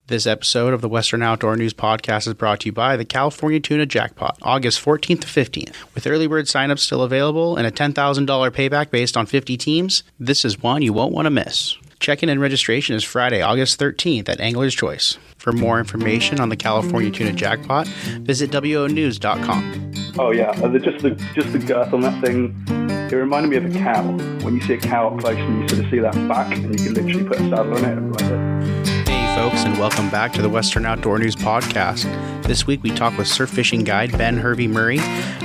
This episode of the Western Outdoor News Podcast is brought to you by the California Tuna Jackpot, August 14th to 15th. With early bird signups still available and a $10,000 payback based on 50 teams, this is one you won't want to miss. Check-in and registration is Friday, August 13th at Angler's Choice. For more information on the California Tuna Jackpot, visit wonews.com. Oh yeah, just the girth on that thing. It reminded me of a cow. When you see a cow up close and you sort of see that back, and you can literally put a saddle on it and ride it. Hey folks, and welcome back to the Western Outdoor News Podcast. This week we talk with surf fishing guide Ben Hervey-Murray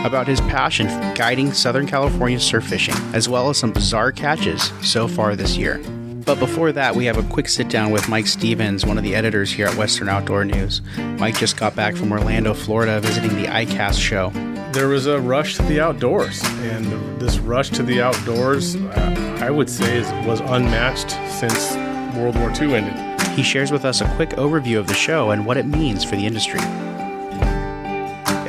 about his passion for guiding Southern California surf fishing, as well as some bizarre catches so far this year. But before that, we have a quick sit down with Mike Stevens, one of the editors here at Western Outdoor News. Mike just got back from Orlando, Florida, visiting the ICAST show. There was a rush to the outdoors, and this rush to the outdoors, I would say, was unmatched since World War II ended. He shares with us a quick overview of the show and what it means for the industry.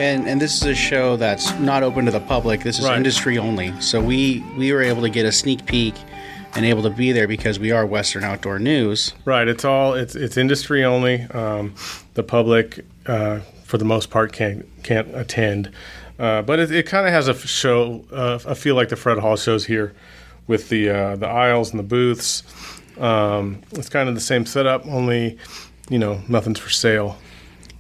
And this is a show that's not open to the public. This is industry only. So we were able to get a sneak peek and able to be there because we are Western Outdoor News. Right. It's industry only. The public, for the most part, can't attend. But it kind of has a show. I feel like the Fred Hall shows here, with the aisles and the booths. It's kind of the same setup, only nothing's for sale.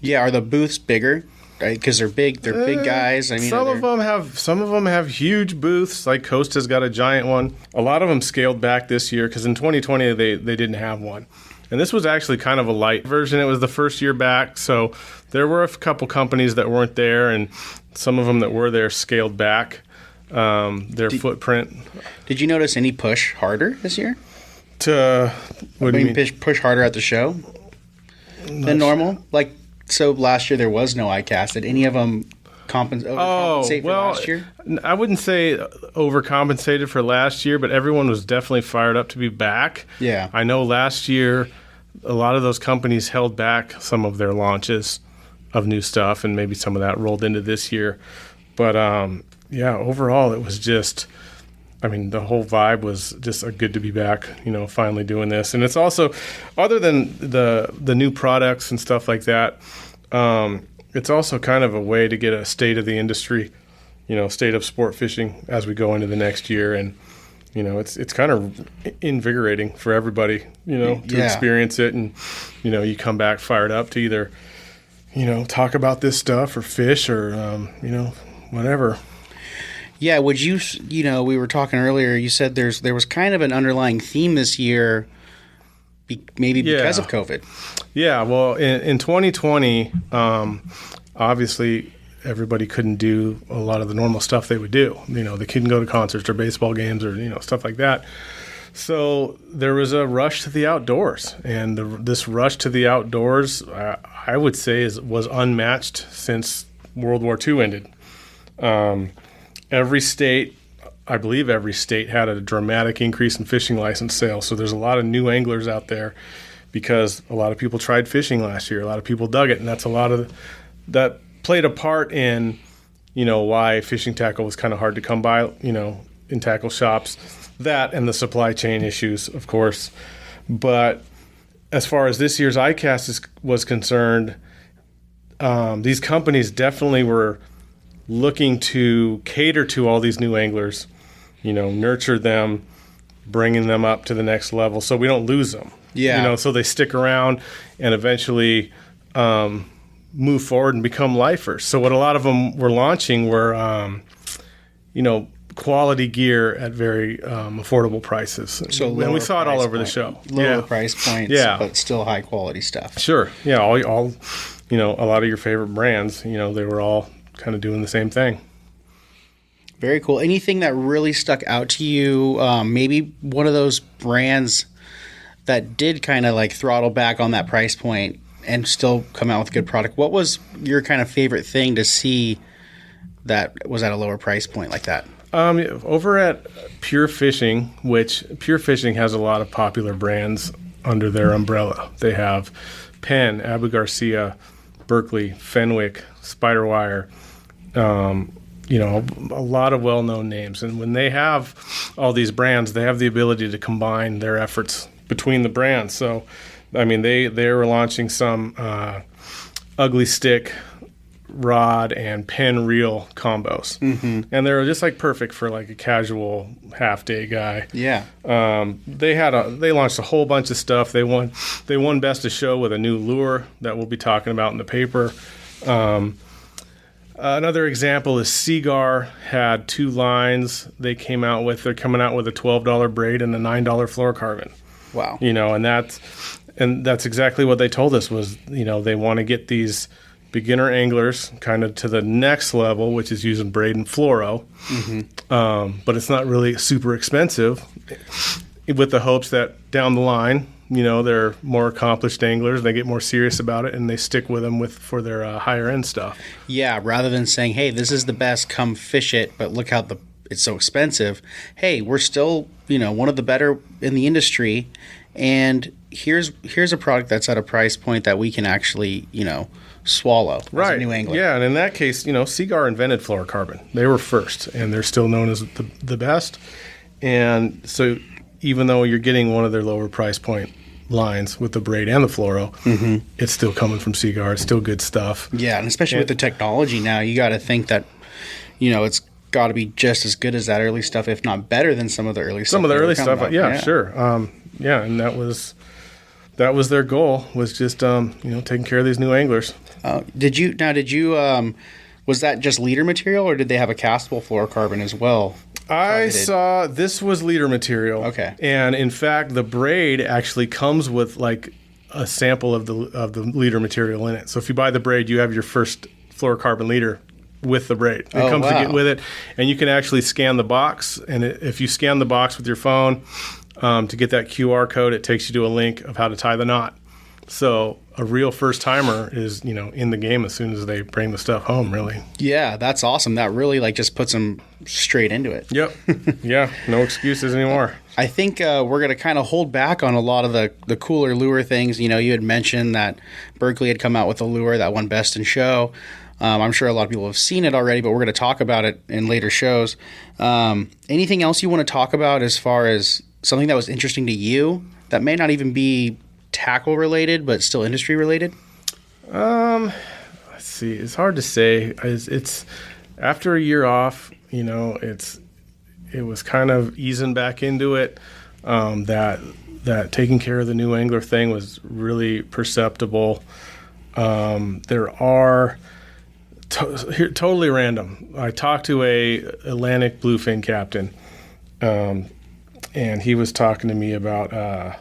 Yeah, are the booths bigger? Right, because they're big guys. I mean, some of them have huge booths. Like Costa's got a giant one. A lot of them scaled back this year because in 2020 they didn't have one, and this was actually kind of a light version. It was the first year back, so there were a couple companies that weren't there, and some of them that were there scaled back their footprint. Did you notice any push harder this year? What do you mean? Push harder at the show than normal? Like. So last year there was no ICAST. Did any of them overcompensate for last year? I wouldn't say overcompensated for last year, but everyone was definitely fired up to be back. Yeah. I know last year a lot of those companies held back some of their launches of new stuff, and maybe some of that rolled into this year. But overall it was just, the whole vibe was just good to be back, finally doing this. And it's also, other than the new products and stuff like that, it's also kind of a way to get a state of the industry, state of sport fishing as we go into the next year. And, it's kind of invigorating for everybody, to experience it. And, you come back fired up to either, talk about this stuff or fish or, whatever. Yeah, would you, we were talking earlier, you said there was kind of an underlying theme this year, because of COVID. Yeah, well, in 2020, obviously everybody couldn't do a lot of the normal stuff they would do. They couldn't go to concerts or baseball games or, stuff like that. So there was a rush to the outdoors, and this rush to the outdoors, I would say, was unmatched since World War II ended. I believe every state had a dramatic increase in fishing license sales. So there's a lot of new anglers out there because a lot of people tried fishing last year. A lot of people dug it, and that's that played a part in, why fishing tackle was kind of hard to come by, in tackle shops. That and the supply chain issues, of course. But as far as this year's ICAST was concerned, these companies definitely were looking to cater to all these new anglers, nurture them, bringing them up to the next level so we don't lose them. Yeah. So they stick around and eventually move forward and become lifers. So what a lot of them were launching were, quality gear at very affordable prices. So and we saw it all over the show. Lower price points, but still high quality stuff. Sure. Yeah. All a lot of your favorite brands, they were all kind of doing the same thing. Very cool. Anything that really stuck out to you? Maybe one of those brands that did kind of like throttle back on that price point and still come out with a good product. What was your kind of favorite thing to see that was at a lower price point like that? Over at Pure Fishing, which Pure Fishing has a lot of popular brands under their umbrella. They have Penn, Abu Garcia, Berkeley, Fenwick, Spiderwire, a lot of well-known names. And when they have all these brands, they have the ability to combine their efforts between the brands. So I mean, they were launching some ugly stick rod and pen reel combos, and they were just like perfect for like a casual half day guy. Yeah. They launched a whole bunch of stuff. They won best of show with a new lure that we'll be talking about in the paper. Another example is Seagar had 2 lines they're coming out with a $12 braid and a $9 fluorocarbon. Wow. And that's exactly what they told us was, they want to get these beginner anglers kind of to the next level, which is using braid and fluoro. But it's not really super expensive, with the hopes that down the line, they're more accomplished anglers, they get more serious about it, and they stick with them for their higher end stuff. Yeah, rather than saying, hey, this is the best, come fish it, but look how it's so expensive. Hey, we're still, one of the better in the industry, and here's a product that's at a price point that we can actually, swallow as a new angler. Yeah, and in that case, Seagar invented fluorocarbon. They were first, and they're still known as the best. And so even though you're getting one of their lower price point lines with the braid and the fluoro, it's still coming from Seagar. It's still good stuff. Yeah, and especially with the technology now, you got to think that, it's got to be just as good as that early stuff, if not better than some of the early stuff. Some of the early stuff, yeah, sure. And that was their goal, was just taking care of these new anglers. Did you was that just leader material, or did they have a castable fluorocarbon as well? I saw this was leader material. Okay. And in fact, the braid actually comes with like a sample of the leader material in it. So if you buy the braid, you have your first fluorocarbon leader with the braid. It comes to get with it, and you can actually scan the box. And if you scan the box with your phone to get that QR code, it takes you to a link of how to tie the knot. So a real first timer is, in the game as soon as they bring the stuff home, really. Yeah, that's awesome. That really just puts them straight into it. Yep. Yeah, no excuses anymore. I think we're going to kind of hold back on a lot of the cooler lure things. You had mentioned that Berkeley had come out with a lure that won Best in Show. I'm sure a lot of people have seen it already, but we're going to talk about it in later shows. Anything else you want to talk about as far as something that was interesting to you that may not even be tackle related, but still industry related? Let's see. It's hard to say. It's after a year off, it was kind of easing back into it. That taking care of the new angler thing was really perceptible. There are totally random. I talked to a Atlantic bluefin captain, and he was talking to me about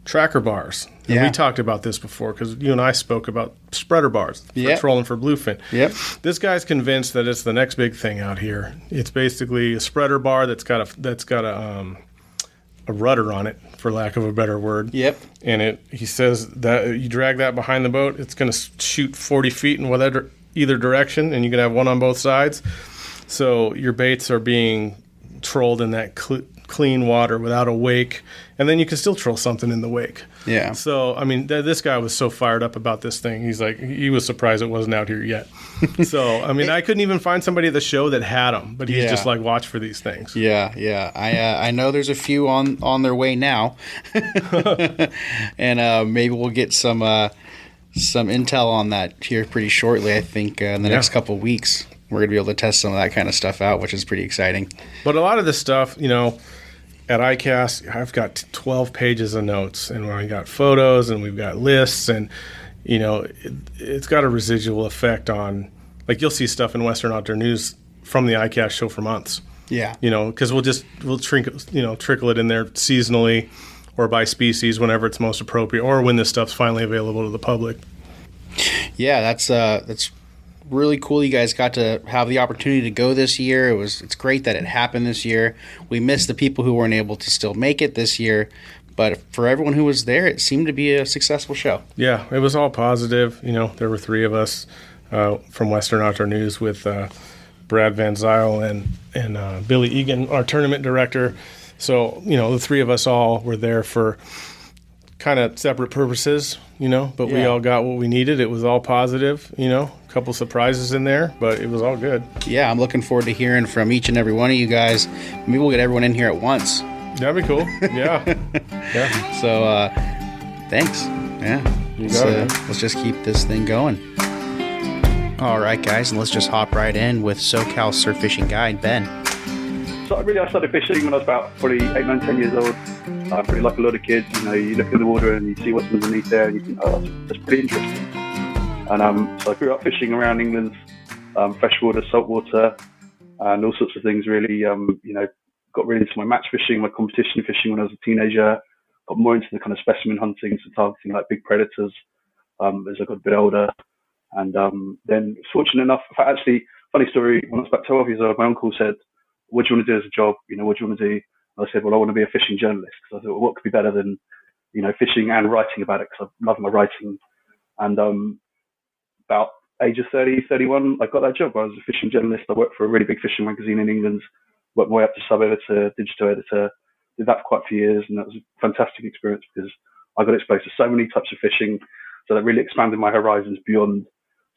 tracker bars. And we talked about this before because you and I spoke about spreader bars for trolling for bluefin. Yep. This guy's convinced that it's the next big thing out here. It's basically a spreader bar that's got a rudder on it, for lack of a better word. Yep. And he says that you drag that behind the boat, it's going to shoot 40 feet in either direction, and you can have one on both sides. So your baits are being trolled in that clean water without a wake, and then you can still troll something in the wake. Yeah. So, I mean, this guy was so fired up about this thing. He's like, he was surprised it wasn't out here yet. So, I mean, I couldn't even find somebody at the show that had them, but he's just like, watch for these things. Yeah. I know there's a few on their way now, and maybe we'll get some intel on that here pretty shortly. I think in the next couple of weeks, we're going to be able to test some of that kind of stuff out, which is pretty exciting. But a lot of this stuff, at ICAST, I've got 12 pages of notes, and we got photos, and we've got lists, and it's got a residual effect on, like, you'll see stuff in Western Outdoor News from the ICAST show for months. Yeah. Because we'll trickle it in there seasonally or by species whenever it's most appropriate, or when this stuff's finally available to the public. Yeah, that's really cool. You guys got to have the opportunity to go this year. It's great that it happened this year. We missed the people who weren't able to still make it this year, but for everyone who was there, it seemed to be a successful show. Yeah, it was all positive. There were 3 of us from Western Outdoor News with Brad Van Zyl and Billy Egan, our tournament director. So, the 3 of us all were there for kind of separate purposes, but we all got what we needed. It was all positive, a couple surprises in there, but it was all good. Yeah, I'm looking forward to hearing from each and every one of you guys. Maybe we'll get everyone in here at once. That'd be cool. Yeah. So, thanks. Yeah. Let's just keep this thing going. All right, guys, and let's just hop right in with SoCal Surf Fishing Guide, Ben. So I started fishing when I was about probably 8, 9, 10 years old. Pretty like a lot of kids, you look in the water and you see what's underneath there and you think, oh, that's pretty interesting. And so I grew up fishing around England, freshwater, saltwater, and all sorts of things really. Got really into my match fishing, my competition fishing when I was a teenager. Got more into the kind of specimen hunting, so targeting like big predators as I got a bit older. And then fortunate enough, actually, funny story, when I was about 12 years old, my uncle said, what do you want to do as a job? What do you want to do? And I said, well, I want to be a fishing journalist. Because I thought, well, what could be better than, fishing and writing about it? Because I love my writing. And about age of 30, 31, I got that job. I was a fishing journalist. I worked for a really big fishing magazine in England, worked my way up to sub-editor, digital editor, did that for quite a few years. And that was a fantastic experience because I got exposed to so many types of fishing. So that really expanded my horizons beyond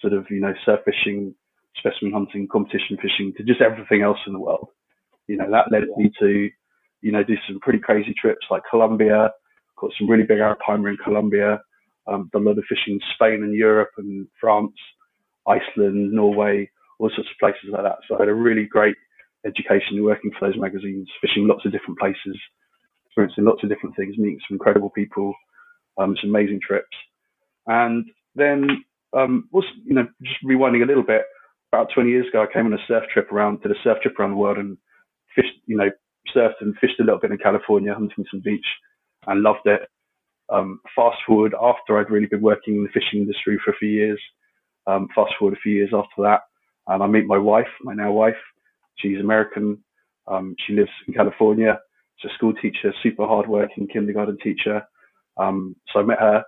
sort of, surf fishing, specimen hunting, competition fishing, to just everything else in the world. That led me to, do some pretty crazy trips like Colombia, caught some really big arapaima in Colombia, done a lot of fishing in Spain and Europe and France, Iceland, Norway, all sorts of places like that. So I had a really great education working for those magazines, fishing lots of different places, experiencing lots of different things, meeting some incredible people, some amazing trips. And then, just rewinding a little bit, about 20 years ago, I came on a surf trip around the world and fished, surfed and fished a little bit in California, Huntington Beach, and loved it. Fast forward after I'd really been working in the fishing industry for a few years, fast forward a few years after that, and I meet my wife, my now wife. She's American. She lives in California. She's a school teacher, super hardworking kindergarten teacher. So I met her.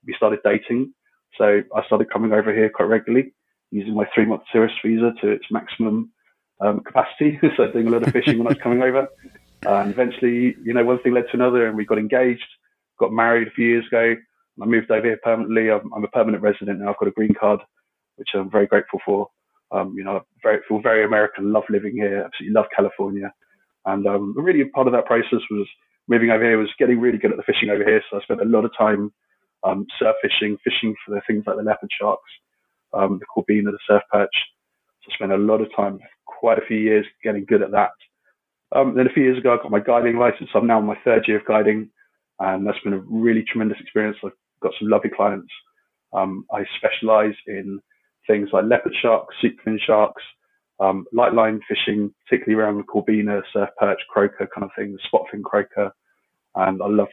We started dating. So I started coming over here quite regularly, using my 3-month tourist visa to its maximum capacity. So doing a lot of fishing when I was coming over. And eventually, one thing led to another, and we got engaged, got married a few years ago. I moved over here permanently. I'm a permanent resident now. I've got a green card, which I'm very grateful for. I feel very American, love living here, absolutely love California. And really a part of that process was moving over here, was getting really good at the fishing over here. So I spent a lot of time surf fishing for the things like the leopard sharks, the corbina, the surf perch. So I spent a lot of time, quite a few years, getting good at that. Then a few years ago, I got my guiding license. I'm now in my 3rd year of guiding, and that's been a really tremendous experience. I've got some lovely clients. I specialize in things like leopard sharks, superfin sharks, light line fishing, particularly around the corbina, surf perch, croaker kind of thing, the spotfin croaker. And I love,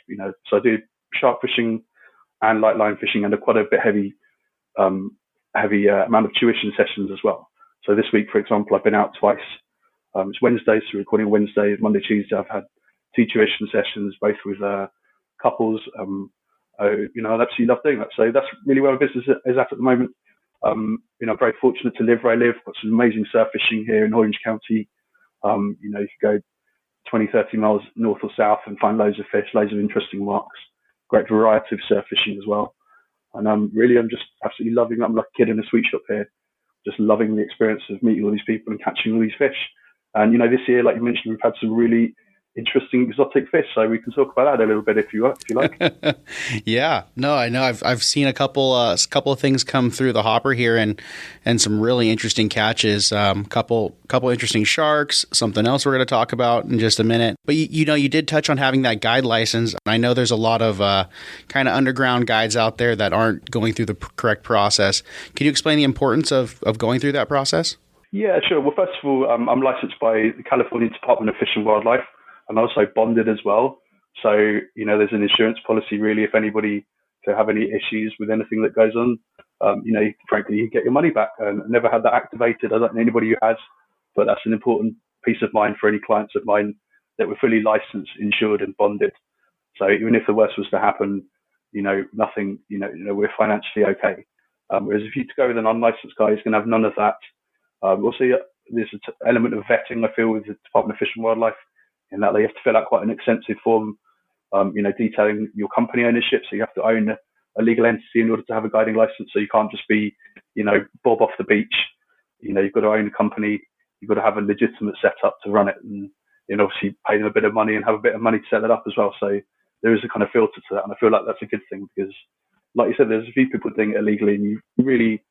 so I do shark fishing and light line fishing, and quite a bit heavy amount of tuition sessions as well. So this week, for example, I've been out twice. It's Wednesday, so recording Wednesday, Monday, Tuesday. I've had 2 tuition sessions, both with couples. I absolutely love doing that. So that's really where my business is at the moment. I'm very fortunate to live where I live. Got some amazing surf fishing here in Orange County. You can go 20, 30 miles north or south and find loads of fish, loads of interesting marks. Great variety of surf fishing as well. And I'm just absolutely loving it. I'm like a kid in a sweet shop here, just loving the experience of meeting all these people and catching all these fish. And, this year, like you mentioned, we've had some really interesting exotic fish, so we can talk about that a little bit if you like. Yeah, no, I know. I've seen a couple of things come through the hopper here, and some really interesting catches. Couple interesting sharks. Something else we're going to talk about in just a minute. But you did touch on having that guide license. I know there's a lot of kind of underground guides out there that aren't going through the correct process. Can you explain the importance of going through that process? Yeah, sure. Well, first of all, I'm licensed by the California Department of Fish and Wildlife, and also bonded as well. So, there's an insurance policy really if anybody to have any issues with anything that goes on. Frankly, you get your money back. And I've never had that activated. I don't know anybody who has, but that's an important peace of mind for any clients of mine that we're fully licensed, insured and bonded. So even if the worst was to happen, nothing, we're financially okay. Whereas if you go with an unlicensed guy, he's going to have none of that. Also, there's an element of vetting, I feel, with the Department of Fish and Wildlife, in that they have to fill out quite an extensive form, detailing your company ownership. So you have to own a legal entity in order to have a guiding license. So you can't just be, Bob off the beach. You've got to own a company. You've got to have a legitimate setup to run it, and obviously pay them a bit of money and have a bit of money to set that up as well. So there is a kind of filter to that, and I feel like that's a good thing because, like you said, there's a few people doing it illegally, and you really,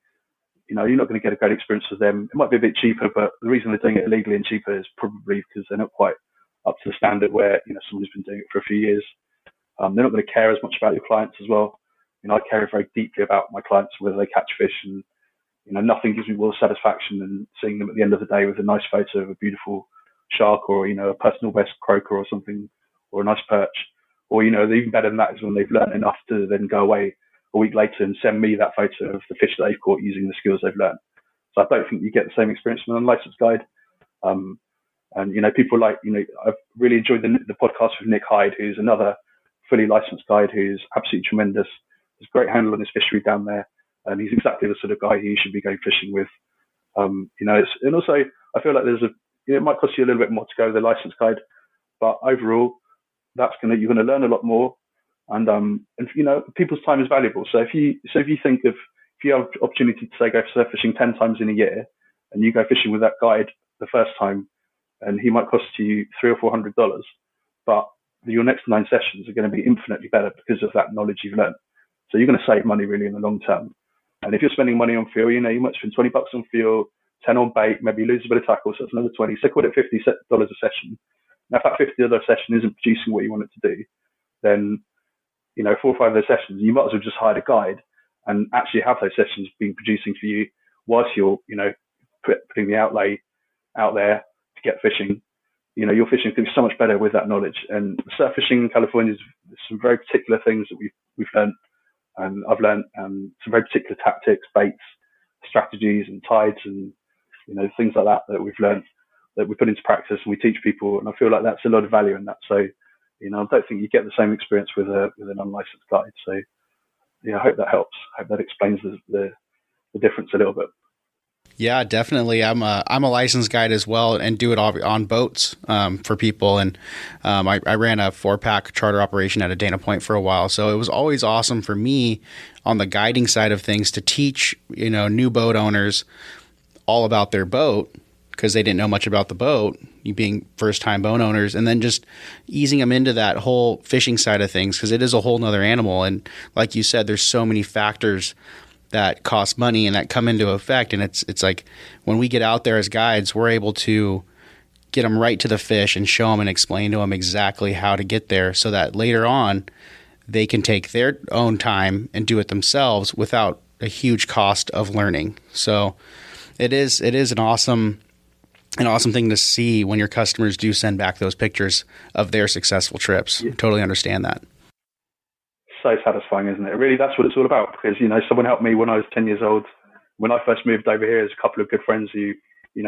you're not going to get a great experience with them. It might be a bit cheaper, but the reason they're doing it illegally and cheaper is probably because they're not quite up to the standard where someone who's been doing it for a few years. They're not going to care as much about your clients as well. I care very deeply about my clients, whether they catch fish, and nothing gives me more satisfaction than seeing them at the end of the day with a nice photo of a beautiful shark or a personal best croaker or something, or a nice perch. Or even better than that is when they've learned enough to then go away a week later and send me that photo of the fish that they've caught using the skills they've learned. So I don't think you get the same experience from an unlicensed guide. And people like I've really enjoyed the podcast with Nick Hyde, who's another fully licensed guide who's absolutely tremendous. There's a great handle on his fishery down there, and he's exactly the sort of guy who you should be going fishing with. And also I feel like it might cost you a little bit more to go with a licensed guide, but overall you're going to learn a lot more, and people's time is valuable. So if you have opportunity to say go surf fishing 10 times in a year, and you go fishing with that guide the first time, and he might cost you $300 or $400, but your next 9 sessions are going to be infinitely better because of that knowledge you've learned. So you're going to save money really in the long term. And if you're spending money on fuel, you might spend $20 on fuel, 10 on bait, maybe lose a bit of tackle, so it's another 20. So call it $50 a session. Now, if that $50 session isn't producing what you want it to do, then 4 or 5 of those sessions, you might as well just hire a guide and actually have those sessions being producing for you whilst you're putting the outlay out there to get fishing. Your fishing can be so much better with that knowledge. And surf fishing in California is some very particular things that we've learned, and I've learned some very particular tactics, baits, strategies, and tides, and things like that we've learned, that we put into practice and we teach people. And I feel like that's a lot of value in that. So I don't think you get the same experience with an unlicensed guide. So I hope that helps. I hope that explains the difference a little bit. Yeah, definitely. I'm a licensed guide as well, and do it all on boats for people. And I ran a 4-pack charter operation at a Dana Point for a while, so it was always awesome for me on the guiding side of things to teach new boat owners all about their boat, because they didn't know much about the boat, you being first-time boat owners, and then just easing them into that whole fishing side of things, because it is a whole nother animal. And like you said, there's so many factors that cost money and that come into effect. And it's like when we get out there as guides, we're able to get them right to the fish and show them and explain to them exactly how to get there, so that later on they can take their own time and do it themselves without a huge cost of learning. So it is an awesome thing to see when your customers do send back those pictures of their successful trips. Yeah. Totally understand that. So satisfying, isn't it? Really, that's what it's all about. Because someone helped me when I was 10 years old. When I first moved over here, there's a couple of good friends who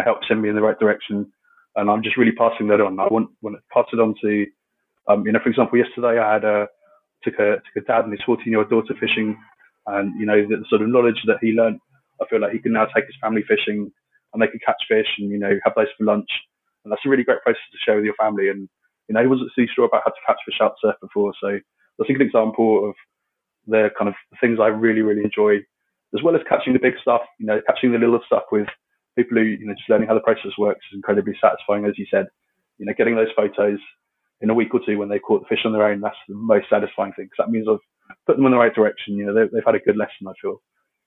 helped send me in the right direction, and I'm just really passing that on. I want to pass it on to for example, yesterday I had took a dad and his 14-year-old daughter fishing, and the sort of knowledge that he learned, I feel like he can now take his family fishing, and they can catch fish and have those for lunch, and that's a really great process to share with your family. And he wasn't too sure about how to catch fish out surf before, so that's a good example of the kind of things I really, really enjoy, as well as catching the big stuff. Catching the little stuff with people who just learning how the process works is incredibly satisfying. As you said, getting those photos in a week or two when they caught the fish on their own, that's the most satisfying thing, because that means I've put them in the right direction. They've had a good lesson, I feel,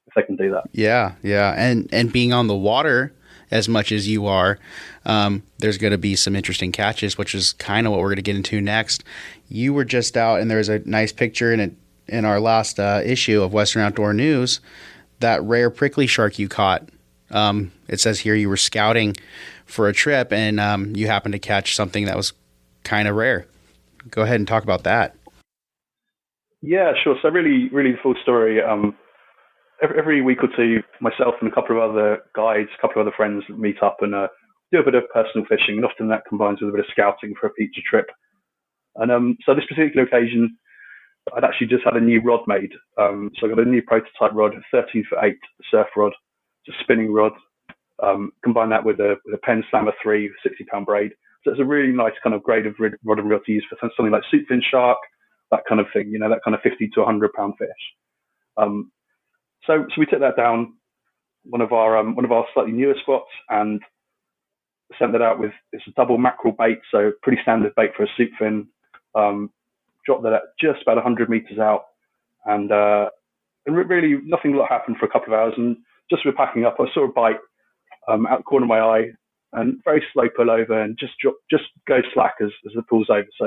if they can do that. Yeah. And being on the water as much as you are, there's going to be some interesting catches, which is kind of what we're going to get into next. You were just out, and there's a nice picture in our last issue of Western Outdoor News, that rare prickly shark you caught. It says here you were scouting for a trip, and you happened to catch something that was kind of rare. Go ahead and talk about that. Yeah, sure. So really, really the full story. Every week or two, myself and a couple of other guides, a couple of other friends meet up and do a bit of personal fishing, and often that combines with a bit of scouting for a feature trip. And so this particular occasion, I'd actually just had a new rod made. So I got a new prototype rod, a 13-foot-8 surf rod, it's a spinning rod. Combine that with a Penn Slammer 3 60-pound braid. So it's a really nice kind of grade of rod and reel to use for something like soupfin shark, that kind of thing, that kind of 50 to 100-pound fish. So we took that down one of our slightly newer spots and sent that out with, it's a double mackerel bait, so pretty standard bait for a soupfin. dropped that at just about 100 meters out, and really nothing happened for a couple of hours. And just as we're packing up, I saw a bite out the corner of my eye, and very slow pull over, and just go slack as the pull's over. So,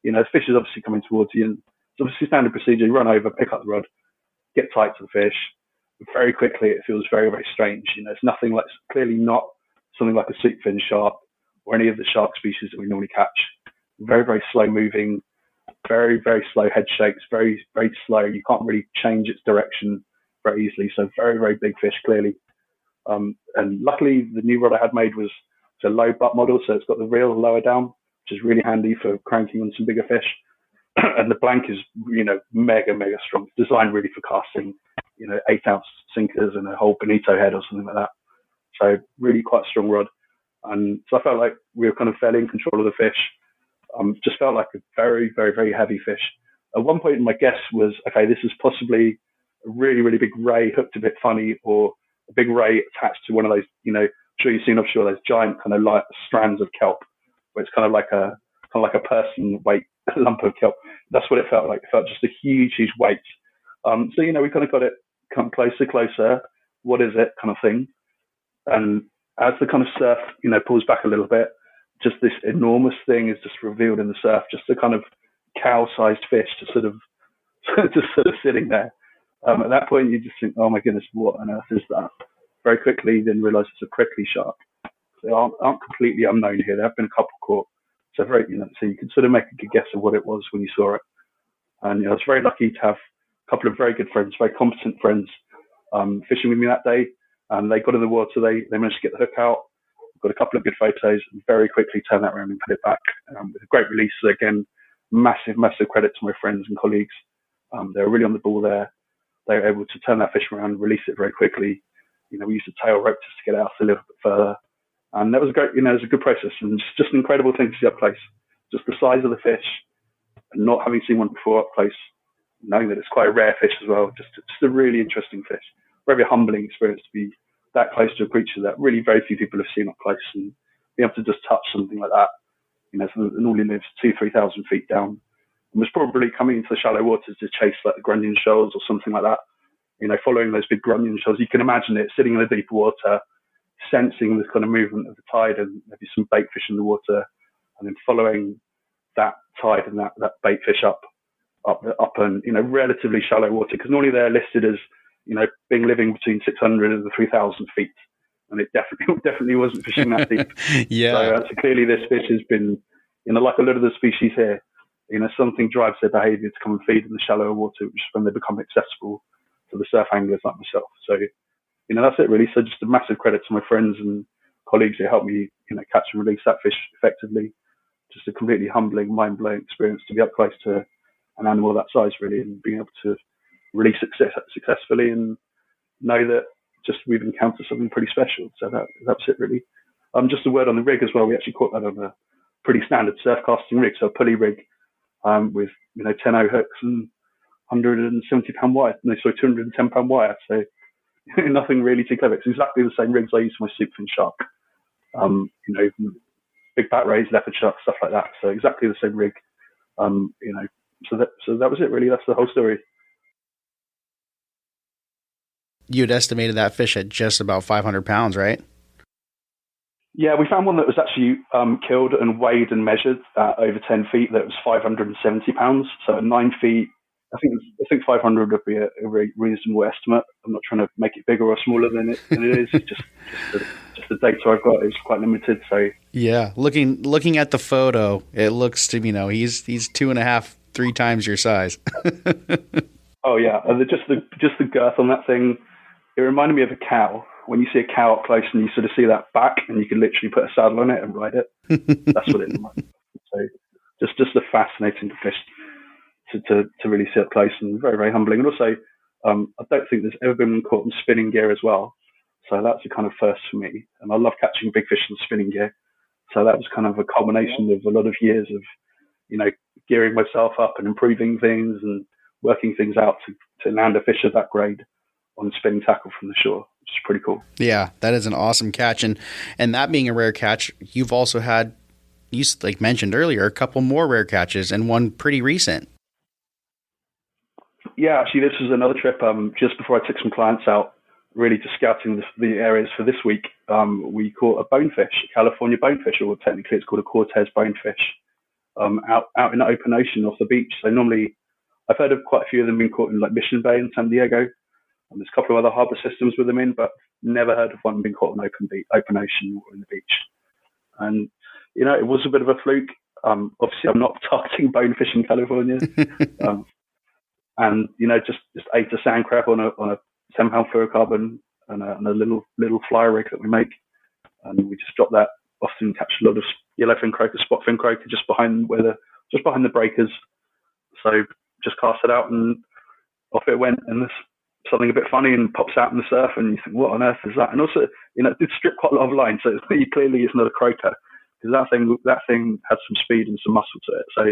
the fish is obviously coming towards you, and it's obviously standard procedure. You run over, pick up the rod, get tight to the fish. But very quickly, it feels very, very strange. It's nothing like, clearly not something like a sweetfin shark or any of the shark species that we normally catch. Very, very slow moving, very, very slow head shakes, very, very slow. You can't really change its direction very easily. So very, very big fish, clearly. And luckily, the new rod I had made was a low butt model, so it's got the reel lower down, which is really handy for cranking on some bigger fish. And the blank is, mega, mega strong. It's designed really for casting, 8-ounce sinkers and a whole bonito head or something like that. So really quite a strong rod. And so I felt like we were kind of fairly in control of the fish. Just felt like a very, very, very heavy fish. At one point, my guess was, okay, this is possibly a really, really big ray hooked a bit funny, or a big ray attached to one of those, I'm sure you've seen offshore, those giant kind of like strands of kelp, where it's kind of like a person weight lump of kelp. That's what it felt like. It felt just a huge, huge weight. So, we kind of got it come closer. What is it kind of thing? And as the kind of surf, pulls back a little bit, just this enormous thing is just revealed in the surf, just a kind of cow-sized fish just sort of sitting there. At that point, you just think, oh my goodness, what on earth is that? Very quickly, then realise it's a prickly shark. They aren't completely unknown here. There have been a couple caught. So so you can sort of make a good guess of what it was when you saw it. And I was very lucky to have a couple of very good friends, very competent friends, fishing with me that day. And they got in the water. They managed to get the hook out. Got a couple of good photos, and very quickly turned that around and put it back with a great release. So again, massive, massive credit to my friends and colleagues. They were really on the ball there. They were able to turn that fish around, release it very quickly. We used a tail rope just to get it out a little bit further. And that was great, it was a good process, and just an incredible thing to see up close. Just the size of the fish, and not having seen one before up close, knowing that it's quite a rare fish as well. Just a really interesting fish. Very humbling experience to be that close to a creature that really very few people have seen up close, and be able to just touch something like that. It normally lives 2,000-3,000 feet down, and was probably coming into the shallow waters to chase like the grunion shoals or something like that. Following those big grunion shoals, you can imagine it sitting in the deep water, sensing this kind of movement of the tide and maybe some bait fish in the water, and then following that tide and that bait fish up and relatively shallow water, because normally they're listed as being living between 600 and 3,000 feet, and it definitely wasn't fishing that deep. Yeah. So clearly this fish has been, like a lot of the species here, something drives their behaviour to come and feed in the shallower water, which is when they become accessible to the surf anglers like myself. So that's it really. So just a massive credit to my friends and colleagues who helped me, catch and release that fish effectively. Just a completely humbling, mind-blowing experience to be up close to an animal that size, really, and being able to release successfully and know that just we've encountered something pretty special. So that's it really. Just a word on the rig as well. We actually caught that on a pretty standard surf casting rig, so a pulley rig with 10-0 hooks and 170-pound wire. No, sorry, 210-pound wire. So nothing really too clever. It's exactly the same rigs I use for my superfin shark. Big bat rays, leopard shark, stuff like that. So exactly the same rig. So that was it really. That's the whole story. You had estimated that fish at just about 500 pounds, right? Yeah, we found one that was actually killed and weighed and measured over 10 feet. That was 570 pounds. So at 9 feet, I think 500 would be a very reasonable estimate. I'm not trying to make it bigger or smaller than it is. Just the data I've got is quite limited. So yeah, looking at the photo, it looks to he's 2.5, 3 times your size. Oh yeah, just the girth on that thing. It reminded me of a cow. When you see a cow up close and you sort of see that back, and you can literally put a saddle on it and ride it. That's what it reminded me. So just a fascinating fish to really see up close, and very, very humbling. And also, I don't think there's ever been one caught in spinning gear as well. So that's a kind of first for me. And I love catching big fish in spinning gear. So that was kind of a culmination of a lot of years of, gearing myself up and improving things and working things out to land a fish of that grade on spinning tackle from the shore, which is pretty cool. Yeah, that is an awesome catch. And that being a rare catch, you've also had, you like mentioned earlier, a couple more rare catches and one pretty recent. Yeah, actually, this was another trip. Just before I took some clients out, really just scouting the areas for this week. We caught a bonefish, California bonefish, or technically it's called a Cortez bonefish, out in the open ocean off the beach. So normally, I've heard of quite a few of them being caught in like Mission Bay in San Diego. And there's a couple of other harbour systems with them in, but never heard of one being caught on open ocean or in the beach. And it was a bit of a fluke. Obviously, I'm not targeting bonefish in California. And just ate a sand crab on a 10-pound fluorocarbon and a little fly rig that we make, and we just drop that. Often catch a lot of yellowfin croaker, spotfin croaker just behind the breakers. So just cast it out and off it went. And there's something a bit funny and pops out in the surf, and you think, what on earth is that? And also, it did strip quite a lot of line, so clearly it's not a croaker, because that thing had some speed and some muscle to it. So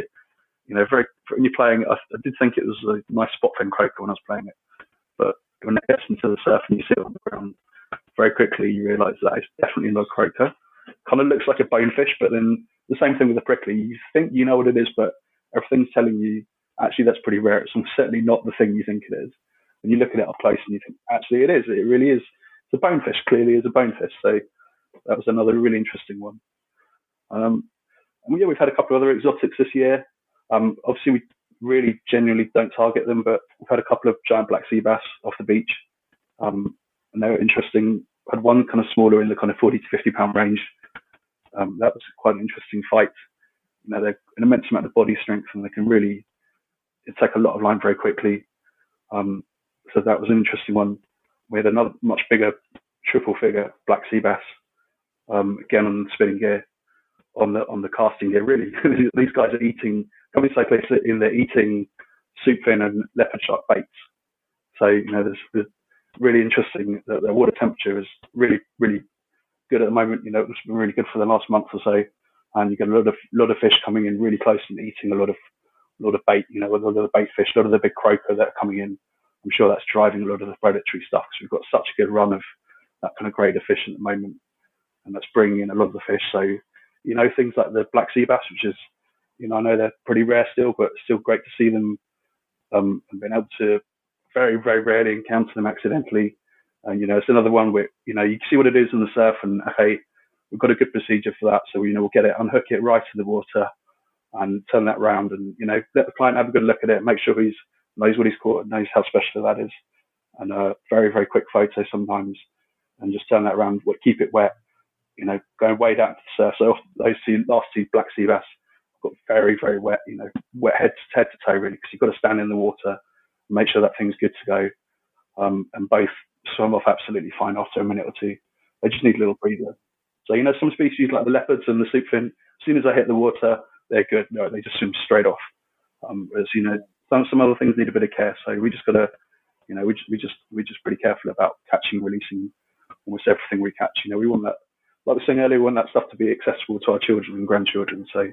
when you're playing it, I did think it was a nice spotfin croaker when I was playing it, but when it gets into the surf and you see it on the ground, very quickly you realise that it's definitely not a croaker. Kind of looks like a bonefish, but then the same thing with the prickly. You think you know what it is, but everything's telling you actually that's pretty rare. It's certainly not the thing you think it is. When you look at it up close and you think actually it is. It really is. It's a bonefish. Clearly, is a bonefish. So that was another really interesting one. And we've had a couple of other exotics this year. Obviously, we really genuinely don't target them, but we've had a couple of giant black sea bass off the beach, and they were interesting. Had one kind of smaller in the kind of 40 to 50 pound range. That was quite an interesting fight. They're an immense amount of body strength, and they can really take a lot of line very quickly. So that was an interesting one. We had another much bigger triple figure black sea bass, again on spinning gear, on the casting gear. Really, these guys are eating. Coming cyclists in there eating soupfin and leopard shark baits. So there's really interesting that the water temperature is really, really good at the moment. It's been really good for the last month or so, and you get a lot of fish coming in really close and eating a lot of bait. A lot of the bait fish, a lot of the big croaker that are coming in. I'm sure that's driving a lot of the predatory stuff, because we've got such a good run of that kind of grade of fish at the moment, and that's bringing in a lot of the fish. So things like the black sea bass, which is I know they're pretty rare still, but still great to see them, and being able to very, very rarely encounter them accidentally. And it's another one where you can see what it is in the surf, and okay, we've got a good procedure for that. So we'll get it, unhook it right to the water, and turn that round, and let the client have a good look at it, make sure he knows what he's caught, and knows how special that is, and a very, very quick photo sometimes, and just turn that around, keep it wet, going way down to the surf. So those last two black sea bass got very, very wet, wet head to toe really, because you've got to stand in the water and make sure that thing's good to go. And both swim off absolutely fine after a minute or two. They just need a little breather. So some species like the leopards and the soupfin, as soon as they hit the water, they're good. No, they just swim straight off. Whereas some other things need a bit of care. So we just got to, we just pretty careful about catching, releasing almost everything we catch. We want that, like I was saying earlier, we want that stuff to be accessible to our children and grandchildren. So.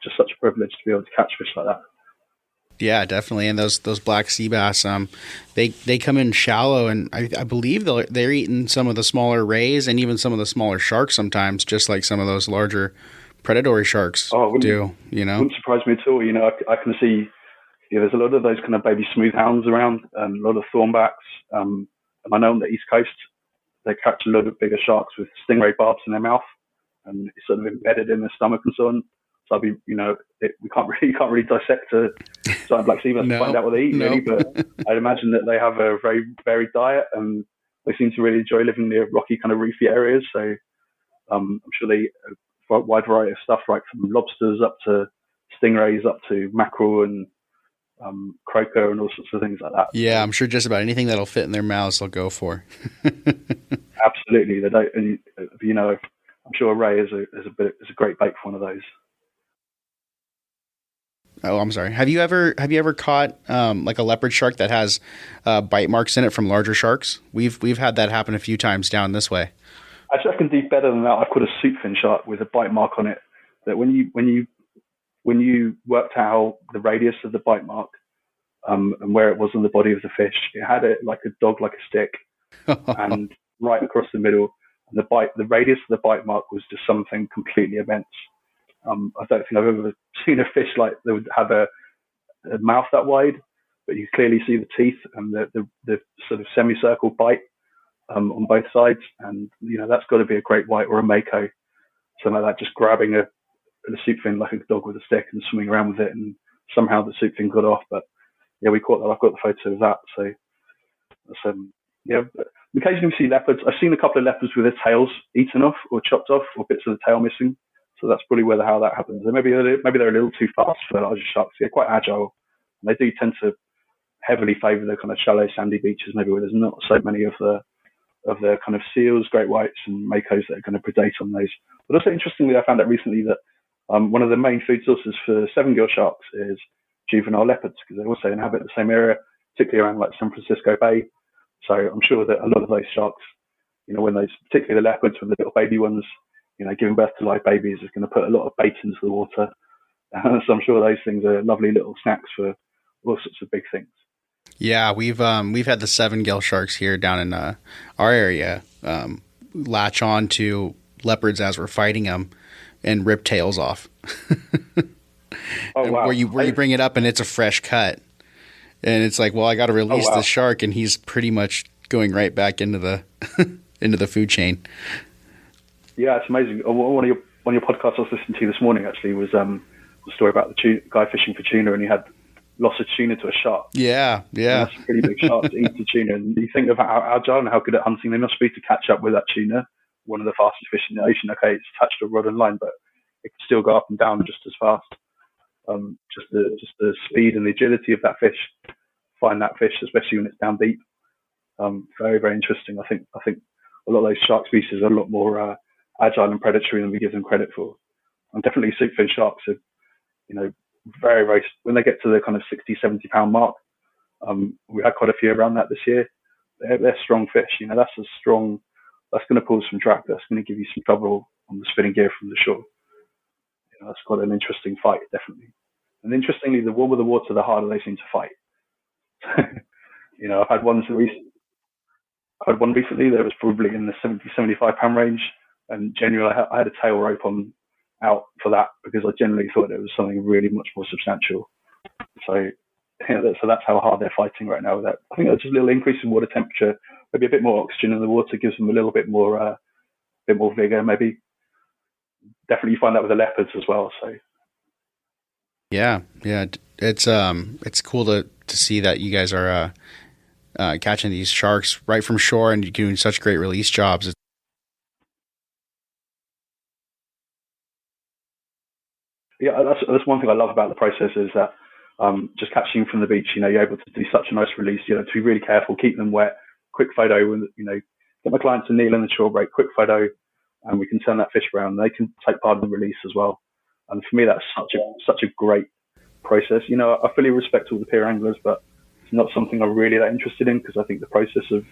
Just such a privilege to be able to catch fish like that. Yeah, definitely. And those black sea bass, they come in shallow, and I believe they're eating some of the smaller rays and even some of the smaller sharks sometimes, just like some of those larger predatory sharks do. Wouldn't surprise me at all. I can see there's a lot of those kind of baby smoothhounds around, and a lot of thornbacks. And I know on the East Coast they catch a lot of bigger sharks with stingray barbs in their mouth, and it's sort of embedded in their stomach and so on. So we can't really dissect a giant black sea bass to find out what they eat, really. But I'd imagine that they have a very varied diet, and they seem to really enjoy living near rocky, kind of reefy areas. So I'm sure they a wide variety of stuff, right from lobsters up to stingrays, up to mackerel and croaker and all sorts of things like that. Yeah, I'm sure just about anything that'll fit in their mouths they'll go for. Absolutely, they don't. And, I'm sure a ray is a great bait for one of those. Oh, I'm sorry. Have you ever caught like a leopard shark that has bite marks in it from larger sharks? We've had that happen a few times down this way. Actually, I can do better than that. I've caught a soupfin shark with a bite mark on it. That when you worked out the radius of the bite mark and where it was on the body of the fish, it had it like a dog, like a stick, and right across the middle. And the radius of the bite mark was just something completely immense. I don't think I've ever seen a fish like that would have a mouth that wide, but you clearly see the teeth and the sort of semicircle bite on both sides. And, that's got to be a great white or a mako, something like that, just grabbing a soup fin like a dog with a stick and swimming around with it. And somehow the soup fin got off. But yeah, we caught that. I've got the photo of that. So that's, but occasionally we see leopards. I've seen a couple of leopards with their tails eaten off or chopped off or bits of the tail missing. So that's probably how that happens. And maybe they're a little too fast for larger sharks. They're quite agile. And they do tend to heavily favour the kind of shallow sandy beaches, maybe where there's not so many of the kind of seals, great whites and makos that are going to predate on those. But also interestingly, I found out recently that one of the main food sources for seven-gill sharks is juvenile leopards, because they also inhabit the same area, particularly around like San Francisco Bay. So I'm sure that a lot of those sharks, when those, particularly the leopards with the little baby ones, giving birth to live babies, is going to put a lot of bait into the water. So I'm sure those things are lovely little snacks for all sorts of big things. Yeah, we've had the 7-gill sharks here down in our area latch on to leopards as we're fighting them and rip tails off. Oh wow! Where you bring it up and it's a fresh cut, and it's like, well, I got to release the shark, and he's pretty much going right back into the into the food chain. Yeah, it's amazing. One of your podcasts I was listening to this morning actually was a story about the guy fishing for tuna, and he had lost a tuna to a shark. Yeah. And that's a pretty big shark to eat the tuna. And you think of how agile and how good at hunting they must be to catch up with that tuna, one of the fastest fish in the ocean. Okay, it's attached to a rod and line, but it can still go up and down just as fast. Just the speed and the agility of that fish, find that fish, especially when it's down deep. Very, very interesting. I think a lot of those shark species are a lot more agile and predatory than we give them credit for. And definitely soupfin sharks are, very, very, when they get to the kind of 60, 70 pound mark, we had quite a few around that this year. They're strong fish. That's going to pull some drag. That's going to give you some trouble on the spinning gear from the shore. That's quite an interesting fight, definitely. And interestingly, the warmer the water, the harder they seem to fight. I've had one recently that was probably in the 70, 75 pound range. And genuinely, I had a tail rope out for that because I generally thought it was something really much more substantial. So that's how hard they're fighting right now with that. I think that's just a little increase in water temperature, maybe a bit more oxygen in the water gives them a little bit more vigor, maybe. Definitely you find that with the leopards as well. So yeah, it's cool to see that you guys are catching these sharks right from shore and you're doing such great release jobs. Yeah, that's one thing I love about the process is that just catching from the beach, you're able to do such a nice release. To be really careful, keep them wet, quick photo, get my clients to kneel in the shore break, quick photo, and we can turn that fish around. They can take part in the release as well. And for me, that's such a great process. I fully respect all the pier anglers, but it's not something I'm really that interested in because I think the process of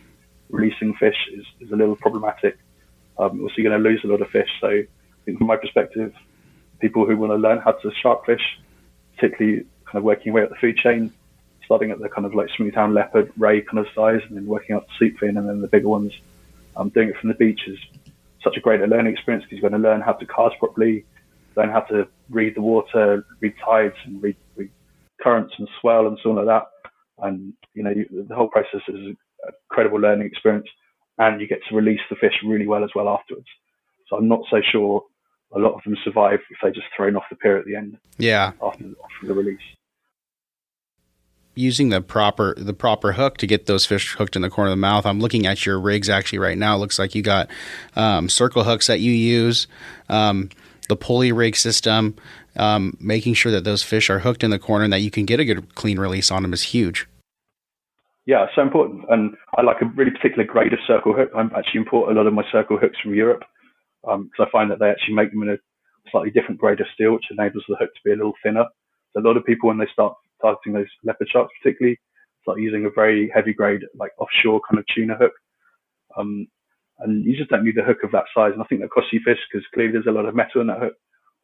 releasing fish is a little problematic. Also, you're going to lose a lot of fish. So I think from my perspective, people who want to learn how to shark fish, particularly kind of working your way up the food chain, starting at the kind of like smoothhound, leopard, ray kind of size, and then working up to soupfin and then the bigger ones, doing it from the beach is such a great learning experience because you're going to learn how to cast properly, learn how to read the water, read tides and read currents and swell and so on like that. And, the whole process is an incredible learning experience and you get to release the fish really well as well afterwards. So I'm not so sure a lot of them survive if they're just thrown off the pier at the end. Yeah. After the release. Using the proper hook to get those fish hooked in the corner of the mouth. I'm looking at your rigs actually right now. It looks like you got circle hooks that you use, the pulley rig system, making sure that those fish are hooked in the corner and that you can get a good clean release on them is huge. Yeah, it's so important. And I like a really particular grade of circle hook. I actually import a lot of my circle hooks from Europe because I find that they actually make them in a slightly different grade of steel, which enables the hook to be a little thinner. So a lot of people, when they start targeting those leopard sharks particularly, start using a very heavy grade, like offshore kind of tuna hook. And you just don't need a hook of that size. And I think that costs you fish because clearly there's a lot of metal in that hook,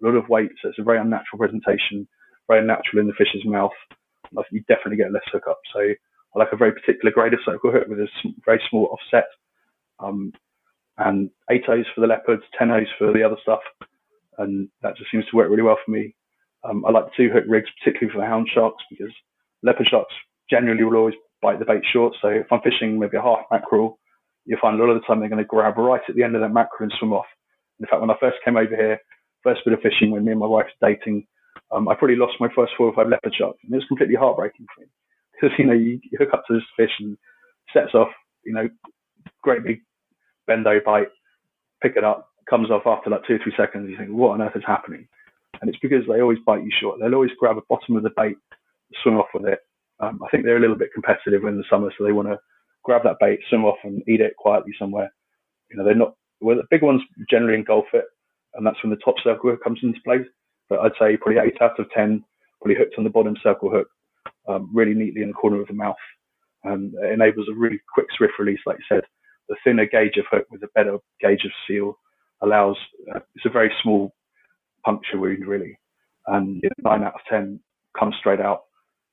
a lot of weight. So it's a very unnatural presentation, very unnatural in the fish's mouth. You definitely get less hookup. So I like a very particular grade of circle hook with a very small offset. And 8 O's for the leopards, 10 O's for the other stuff. And that just seems to work really well for me. I like the 2 hook rigs, particularly for the hound sharks, because leopard sharks generally will always bite the bait short. So if I'm fishing maybe a half mackerel, you'll find a lot of the time they're going to grab right at the end of that mackerel and swim off. In fact, when I first came over here, first bit of fishing when me and my wife were dating, I probably lost my first 4 or 5 leopard sharks, and it was completely heartbreaking for me because you hook up to this fish and sets off, great big bendo bite, pick it up, comes off after like 2 or 3 seconds. You think, what on earth is happening? And it's because they always bite you short. They'll always grab the bottom of the bait, swim off with it. I think they're a little bit competitive in the summer, so they want to grab that bait, swim off, and eat it quietly somewhere. They're not. Well, the big ones generally engulf it, and that's when the top circle hook comes into play. But I'd say probably 8 out of 10 probably hooked on the bottom circle hook, really neatly in the corner of the mouth, and it enables a really quick swift release. Like you said, the thinner gauge of hook with a better gauge of seal allows. It's a very small puncture wound, really, and 9 out of 10 comes straight out.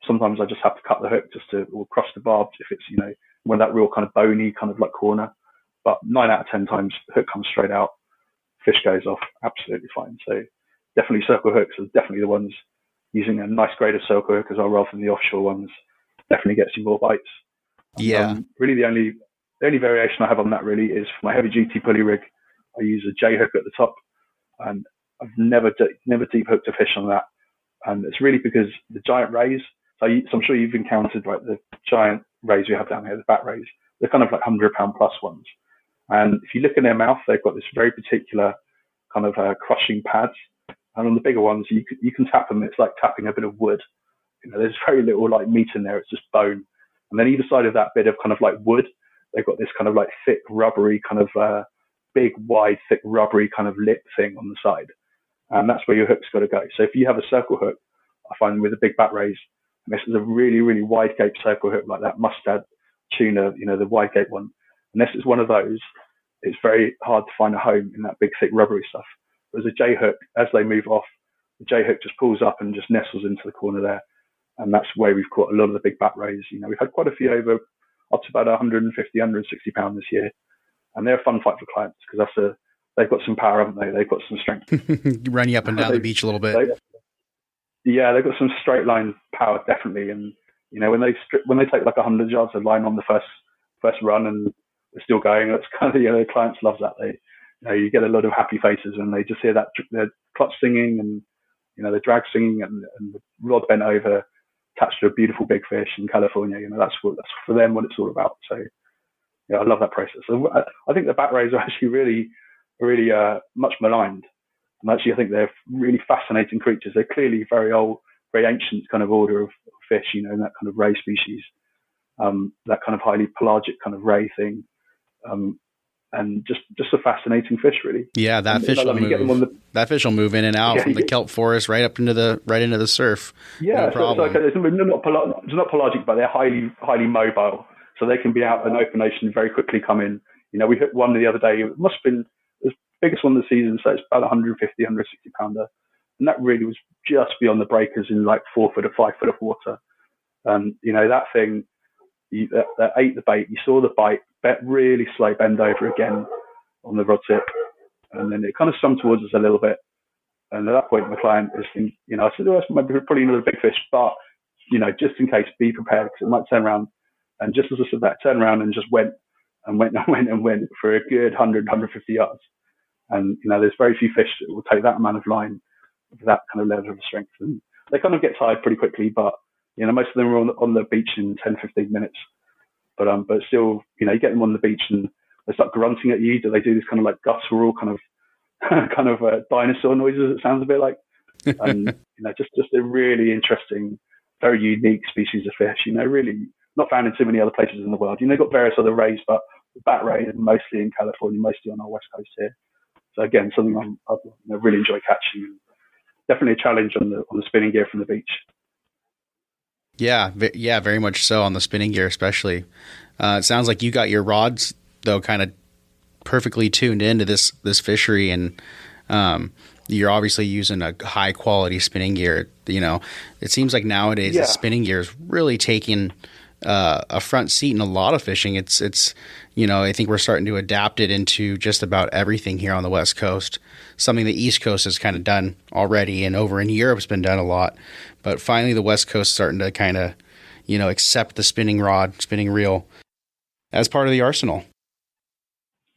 Sometimes I just have to cut the hook or cross the barb if it's when that real kind of bony kind of like corner. But 9 out of 10 times the hook comes straight out, fish goes off absolutely fine. So definitely circle hooks are definitely the ones using a nice grade of circle hook as well rather than the offshore ones. Definitely gets you more bites. Yeah. Really the only variation I have on that really is for my heavy duty pulley rig. I use a J hook at the top, and I've never deep hooked a fish on that. And it's really because the giant rays. So I'm sure you've encountered the giant rays we have down here, the bat rays. They're kind of like 100-pound plus ones. And if you look in their mouth, they've got this very particular kind of crushing pads. And on the bigger ones, you can tap them. It's like tapping a bit of wood. There's very little meat in there. It's just bone. And then either side of that bit of kind of wood, they've got this kind of thick, rubbery kind of big, wide, thick, rubbery kind of lip thing on the side. And that's where your hook's got to go. So if you have a circle hook, I find with the big bat rays, and this is a really, really wide gape circle hook like that mustard tuna, the wide gape one. And this is one of those. It's very hard to find a home in that big, thick, rubbery stuff. Whereas a J hook, as they move off, the J hook just pulls up and just nestles into the corner there. And that's where we've caught a lot of the big bat rays. We've had quite a few over up to about 150, 160 pounds this year. And they're a fun fight for clients because they've got some power, haven't they? They've got some strength. Run you up and down the beach a little bit. They've got some straight line power, definitely. And, when they take 100 yards of line on the first run and they're still going, that's kind of, the clients love that. You get a lot of happy faces when they just hear that the clutch singing and, the drag singing and the rod bent over, attached to a beautiful big fish in California. That's for them what it's all about. So, I love that process. So I think the bat rays are actually really, really much maligned. And actually, I think they're really fascinating creatures. They're clearly very old, very ancient kind of order of fish, in that kind of ray species, that kind of highly pelagic kind of ray thing. And just a fascinating fish, really. Yeah, that fish will move. That fish will move in and out from the kelp forest right into the surf. Yeah, no it's not pelagic, but they're highly mobile, so they can be out in open ocean very quickly. Come in. We hit one the other day. It must have been the biggest one of the season, so it's about 150, 160 pounder, and that really was just beyond the breakers in 4 foot or 5 foot of water. And that thing. That ate the bait. You saw the bite, really slow bend over again on the rod tip, and then it kind of swam towards us a little bit. And at that point, my client is thinking, I said, "Oh, that's probably another big fish, but just in case, be prepared because it might turn around." And just as I said that, turned around and just went for a good 100, 150 yards. And there's very few fish that will take that amount of line with that kind of level of strength, and they kind of get tired pretty quickly, but. Most of them are on the beach in 10, 15 minutes. But still, you get them on the beach and they start grunting at you. Do they do this kind of guttural kind of dinosaur noises? It sounds a bit like. And, just a really interesting, very unique species of fish. Really not found in too many other places in the world. They've got various other rays, but the bat ray is mostly in California, mostly on our west coast here. So again, something I really enjoy catching. Definitely a challenge on the spinning gear from the beach. Yeah, very much so on the spinning gear, especially. It sounds like you got your rods though kind of perfectly tuned into this fishery, and you're obviously using a high quality spinning gear. It seems like nowadays the spinning gear is really taking a front seat in a lot of fishing. It's I think we're starting to adapt it into just about everything here on the West Coast. Something the East Coast has kind of done already, and over in Europe it's been done a lot. But finally, the West Coast is starting to kind of, accept the spinning rod, spinning reel as part of the arsenal.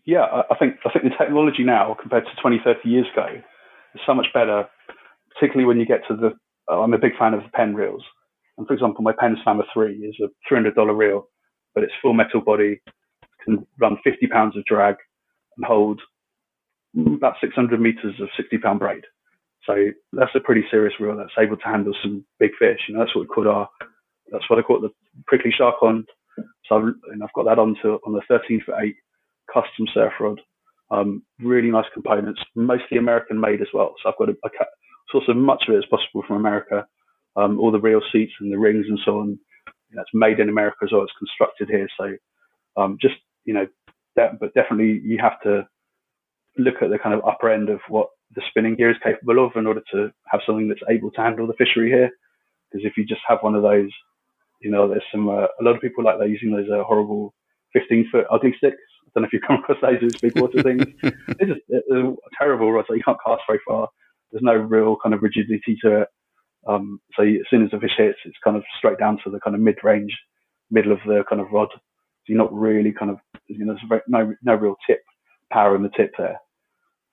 Yeah, I think the technology now compared to 20, 30 years ago is so much better, particularly when you get to I'm a big fan of the Penn reels. And for example, my Penn Slammer 3 is a $300 reel, but it's full metal body, can run 50 pounds of drag and hold about 600 meters of 60-pound braid. So that's a pretty serious reel that's able to handle some big fish. That's what I caught the prickly shark on. So I've got that on the 13-foot-8 custom surf rod. Really nice components, mostly American made as well. So I've got a source of much of it as possible from America. All the reel seats and the rings and so on, it's made in America as well. It's constructed here. So but definitely you have to look at the kind of upper end of what the spinning gear is capable of in order to have something that's able to handle the fishery here. Because if you just have one of those, there's a lot of people like they're using those horrible 15-foot ugly sticks. I don't know if you've come across those big water things. They're terrible rods. You can't cast very far. There's no real kind of rigidity to it. So as soon as the fish hits, it's kind of straight down to the kind of mid-range, middle of the kind of rod. So you're not really kind of, there's no real tip power in the tip there.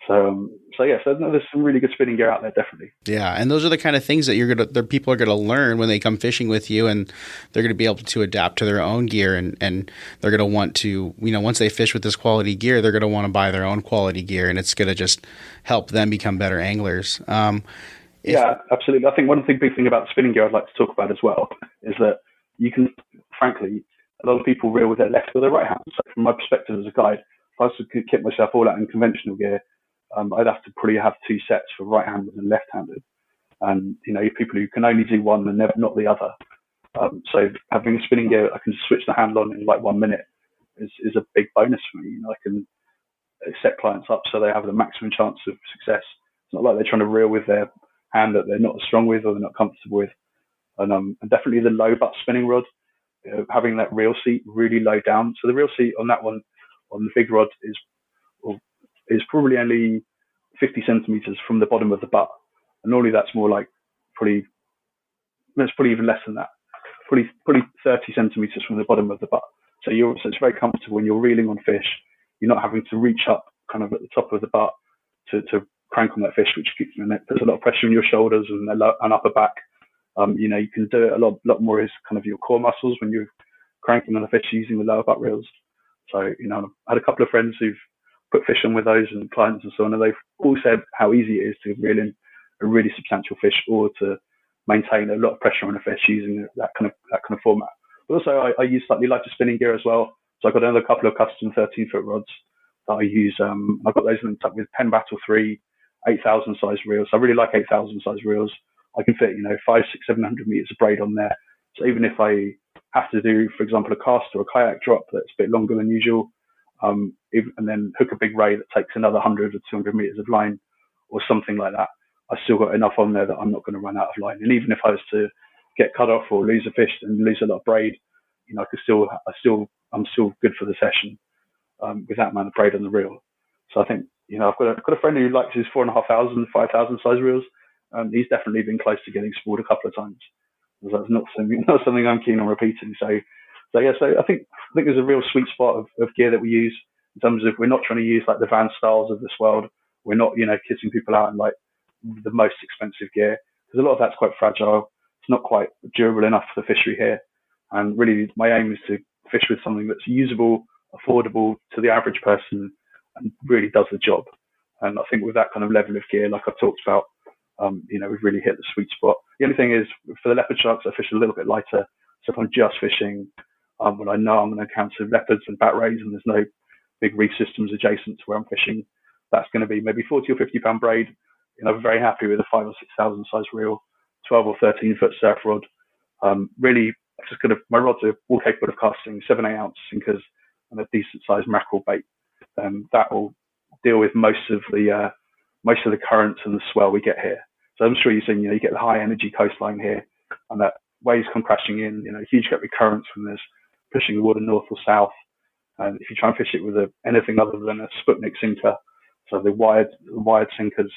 So there's some really good spinning gear out there, definitely. Yeah, and those are the kind of things that people are going to learn when they come fishing with you, and they're going to be able to adapt to their own gear, and they're going to want to, once they fish with this quality gear, they're going to want to buy their own quality gear, and it's going to just help them become better anglers. Yeah, absolutely. I think one big thing about spinning gear I'd like to talk about as well is that you can, frankly, a lot of people reel with their left or their right hand. So from my perspective as a guide, if I was to kit myself all out in conventional gear, I'd have to probably have two sets for right-handed and left-handed. And, people who can only do one and never not the other. So having a spinning gear, I can just switch the handle on in like 1 minute is a big bonus for me. I can set clients up so they have the maximum chance of success. It's not like they're trying to reel with their hand that they're not as strong with or they're not comfortable with. And definitely the low butt spinning rod, having that reel seat really low down. So the reel seat on that one, on the big rod is probably only 50 centimeters from the bottom of the butt. And normally that's more like probably even less than that, probably 30 centimeters from the bottom of the butt. So it's very comfortable when you're reeling on fish. You're not having to reach up kind of at the top of the butt to crank on that fish, which puts a lot of pressure on your shoulders and upper back. You can do it a lot more as kind of your core muscles when you're cranking on the fish using the lower butt reels. So, I had a couple of friends who've put fish on with those and clients and so on, and they've all said how easy it is to reel in a really substantial fish or to maintain a lot of pressure on a fish using that kind of format. But also, I use slightly lighter spinning gear as well. So I've got another couple of custom 13-foot rods that I use. I've got those linked up with Penn Battle 3, 8,000 size reels. I really like 8,000 size reels. I can fit, 500, 600, 700 meters of braid on there. So even if I have to do, for example, a cast or a kayak drop that's a bit longer than usual, and then hook a big ray that takes another 100 or 200 meters of line or something like that, I still got enough on there that I'm not going to run out of line. And even if I was to get cut off or lose a fish and lose a lot of braid, I'm still good for the session with that amount of braid on the reel. So I think, I've got a friend who likes his 4,500, 5,000 size reels. He's definitely been close to getting spooled a couple of times. That's not something I'm keen on repeating. So I think there's a real sweet spot of gear that we use in terms of we're not trying to use like the Van Styles of this world. We're not, kissing people out in like the most expensive gear because a lot of that's quite fragile. It's not quite durable enough for the fishery here. And really my aim is to fish with something that's usable, affordable to the average person and really does the job. And I think with that kind of level of gear, like I've talked about, we've really hit the sweet spot. The only thing is for the leopard sharks, I fish a little bit lighter. So if I'm just fishing when I know I'm going to encounter leopards and bat rays and there's no big reef systems adjacent to where I'm fishing, that's going to be maybe 40 or 50 pound braid. I'm very happy with a 5,000 or 6,000 size reel, 12 or 13 foot surf rod. Really, my rods are all capable of casting 7-8 ounce sinkers and a decent sized mackerel bait. That will deal with most of the currents and the swell we get here. So I'm sure you've seen, you get the high energy coastline here, and that waves come crashing in. Huge get recurrents when there's pushing the water north or south. And if you try and fish it with anything other than a Sputnik sinker, so the wired sinkers,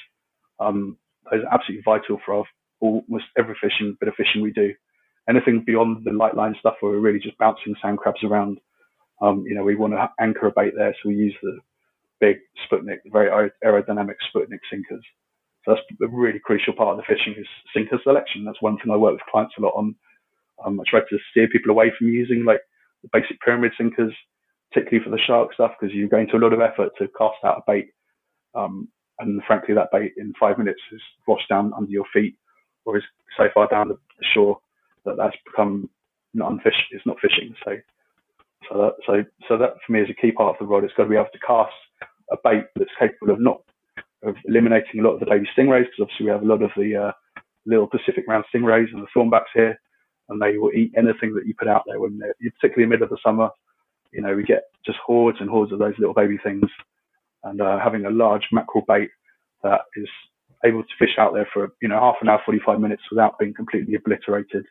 those are absolutely vital for almost every bit of fishing we do. anything beyond the light line stuff where we're really just bouncing sand crabs around, we want to anchor a bait there, so we use the big Sputnik, very aerodynamic Sputnik sinkers. So that's a really crucial part of the fishing is sinker selection. That's one thing I work with clients a lot on. I try to steer people away from using like the basic pyramid sinkers, particularly for the shark stuff, because you're going to a lot of effort to cast out a bait. And frankly, that bait in 5 minutes is washed down under your feet or is so far down the shore that that's become it's not fishing. So that for me is a key part of the rod. It's got to be able to cast a bait that's capable of eliminating a lot of the baby stingrays, because obviously we have a lot of the little Pacific round stingrays and the thornbacks here, and they will eat anything that you put out there. When particularly in the middle of the summer, we get just hordes and hordes of those little baby things. And having a large mackerel bait that is able to fish out there for half an hour, 45 minutes without being completely obliterated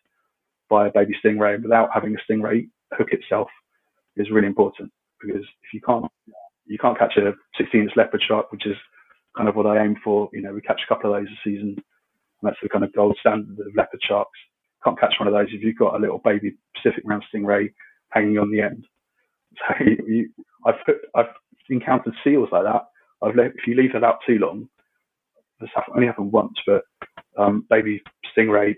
by a baby stingray and without having a stingray hook itself is really important, because if you can't catch a 16-inch leopard shark, which is kind of what I aim for. We catch a couple of those a season, and that's the kind of gold standard of leopard sharks. Can't catch one of those if you've got a little baby Pacific round stingray hanging on the end. So I've encountered seals like that. If you leave it out too long, this only happened once, but baby stingray,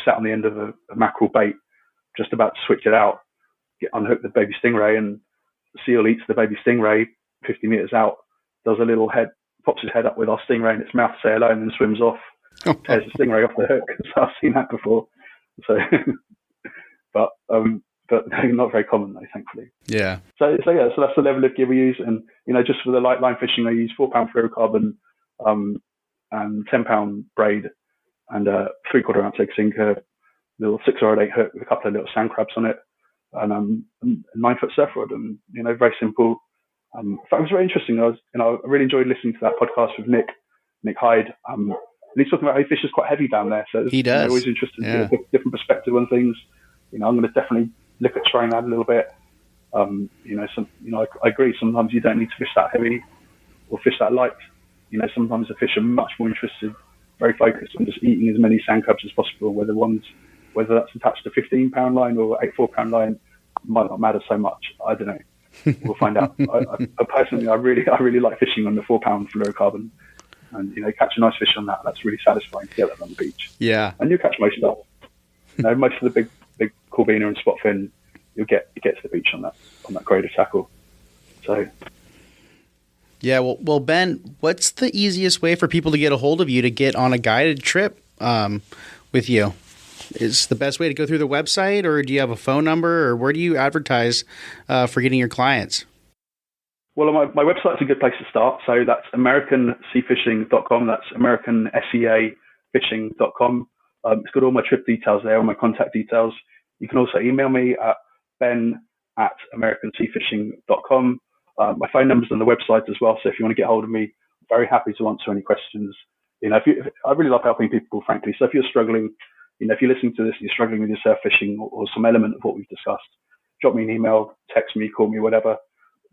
sat on the end of a mackerel bait, just about to switch it out, unhook the baby stingray, and the seal eats the baby stingray 50 meters out, does a little head, pops his head up with our stingray in its mouth, say hello, and then swims off, tears the stingray off the hook. So I've seen that before. So, but not very common though, thankfully. Yeah. So that's the level of gear we use, and just for the light line fishing, I use 4-pound fluorocarbon, and 10-pound braid, and a 3/4 ounce egg sinker, little 6 or 8 hook with a couple of little sand crabs on it, and a 9-foot surf rod, and very simple. In fact, it was very interesting. I really enjoyed listening to that podcast with Nick Hyde. And he's talking about how he fishes quite heavy down there. So he does. Always interested in a different perspective on things. I'm going to definitely look at trying that a little bit. I agree. Sometimes you don't need to fish that heavy or fish that light. Sometimes the fish are much more interested, very focused on just eating as many sand crabs as possible. Whether that's attached to 15-pound line or 8-4-pound line might not matter so much. I don't know. We'll find out. I personally, I really like fishing on the 4-pound fluorocarbon, and catch a nice fish on that. That's really satisfying to get that on the beach. Yeah, and you catch most stuff. Most of the big corvina and spot fin, you'll get to the beach on that grade of tackle. So. Yeah, well, Ben, what's the easiest way for people to get a hold of you to get on a guided trip with you? Is the best way to go through the website, or do you have a phone number, or where do you advertise for getting your clients? Well, my website's a good place to start. So that's AmericanSeaFishing.com. That's AmericanSeaFishing.com. It's got all my trip details there, all my contact details. You can also email me at ben@AmericanSeaFishing.com. My phone number's on the website as well. So if you want to get hold of me, I'm very happy to answer any questions. I really love helping people, frankly. So if you're struggling, if you're listening to this and you're struggling with your surf fishing or some element of what we've discussed, drop me an email, text me, call me, whatever.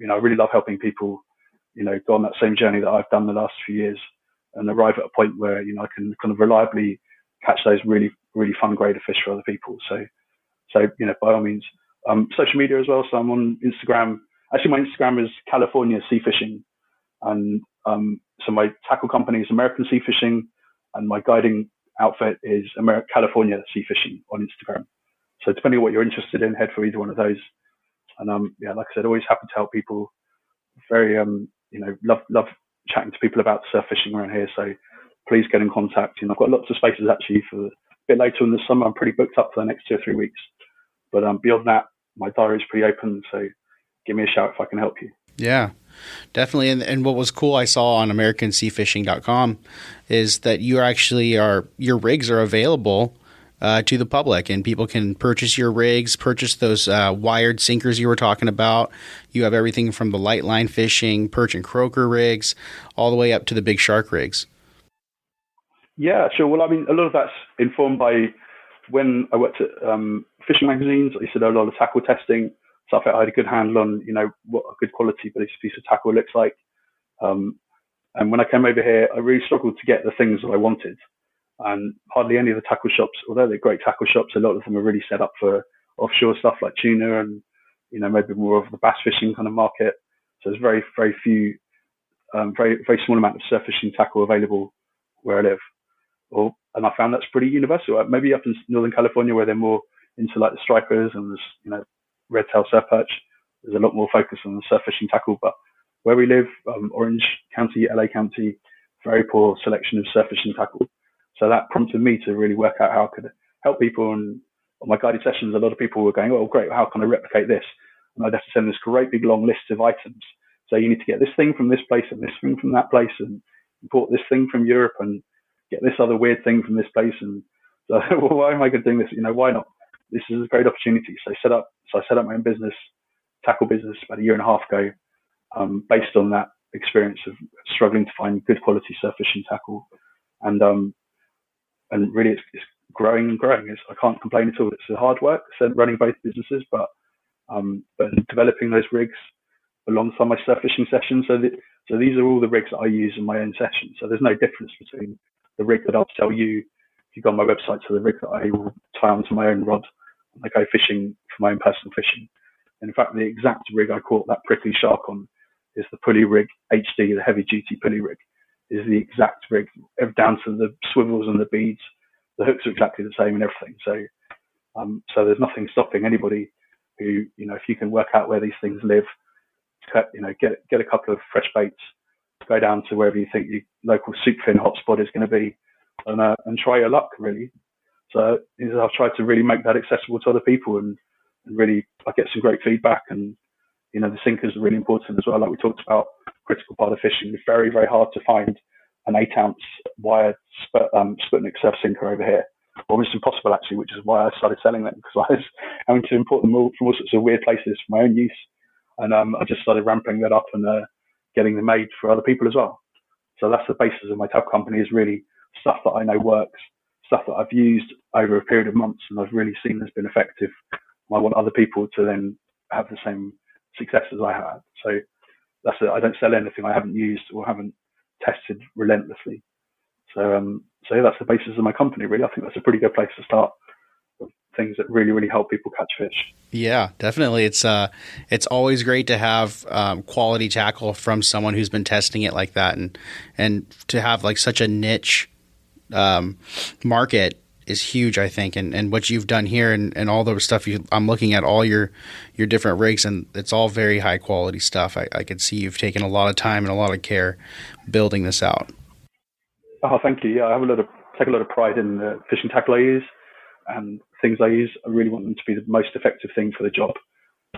I really love helping people, go on that same journey that I've done the last few years and arrive at a point where, I can kind of reliably catch those really, really fun grade of fish for other people. So by all means, social media as well. So I'm on Instagram. Actually, my Instagram is California Sea Fishing. And so my tackle company is American Sea Fishing, and my guiding outfit is California Sea Fishing on Instagram. So depending on what you're interested in, head for either one of those. And like I said, always happy to help people. Very love chatting to people about surf fishing around here. So please get in contact. I've got lots of spaces actually for a bit later in the summer. I'm pretty booked up for the next 2 or 3 weeks. But beyond that, my diary is pretty open. So give me a shout if I can help you. Yeah, definitely. And what was cool I saw on AmericanSeaFishing.com is that your rigs are available to the public, and people can purchase your rigs, purchase those wired sinkers you were talking about. You have everything from the light line fishing, perch and croaker rigs, all the way up to the big shark rigs. Yeah, sure. Well, I mean, a lot of that's informed by when I worked at fishing magazines. I used to do a lot of tackle testing. So I felt I had a good handle on, what a good quality piece of tackle looks like. And when I came over here, I really struggled to get the things that I wanted. and hardly any of the tackle shops, although they're great tackle shops, a lot of them are really set up for offshore stuff like tuna and, maybe more of the bass fishing kind of market. So there's very, very few, very, very small amount of surf fishing tackle available where I live. And I found that's pretty universal. Maybe up in Northern California where they're more into like the stripers and there's, red tail surf perch, there's a lot more focus on the surf fishing tackle. But where we live, Orange County, LA County, very poor selection of surf fishing tackle. So that prompted me to really work out how I could help people. And on my guided sessions, a lot of people were going, oh, great, how can I replicate this? And I'd have to send this great big long list of items. So you need to get this thing from this place and this thing from that place and import this thing from Europe and get this other weird thing from this place. And so, well, why am I going to do this? Why not? This is a great opportunity. So I set up my own business, tackle business, about a year and a half ago, based on that experience of struggling to find good quality surf fishing tackle. And really it's growing and growing. I can't complain at all. It's a hard work, running both businesses, but developing those rigs alongside my surf fishing sessions. So these are all the rigs that I use in my own session. So there's no difference between the rig that I'll tell you if you go on my website to the rig that I will tie onto my own rod and I go fishing for my own personal fishing. And in fact, the exact rig I caught that prickly shark on is the pulley rig HD, the heavy duty pulley rig, is the exact rig, down to the swivels and the beads. The hooks are exactly the same and everything. So there's nothing stopping anybody who, if you can work out where these things live, get a couple of fresh baits, go down to wherever you think your local soup fin hotspot is going to be, and try your luck, really. So I've tried to really make that accessible to other people, and really I get some great feedback. And the sinkers are really important as well. Like we talked about, critical part of fishing. It's very, very hard to find an 8-ounce wired Sputnik surf sinker over here. Almost impossible, actually, which is why I started selling them, because I was having to import them all from all sorts of weird places for my own use. And I just started ramping that up and getting them made for other people as well. So that's the basis of my tab company, is really stuff that I know works, stuff that I've used over a period of months and I've really seen has been effective. I want other people to then have the same success as I had. So that's it. I don't sell anything I haven't used or haven't tested relentlessly. So that's the basis of my company, really. I think that's a pretty good place to start. Things that really, really help people catch fish. Yeah, definitely. It's always great to have quality tackle from someone who's been testing it like that, and to have like such a niche market is huge, I think. And what you've done here and all the stuff I'm looking at all your different rigs, and it's all very high quality stuff. I could see you've taken a lot of time and a lot of care building this out. Oh, thank you. Yeah, I take a lot of pride in the fishing tackle I use and things I use. I really want them to be the most effective thing for the job.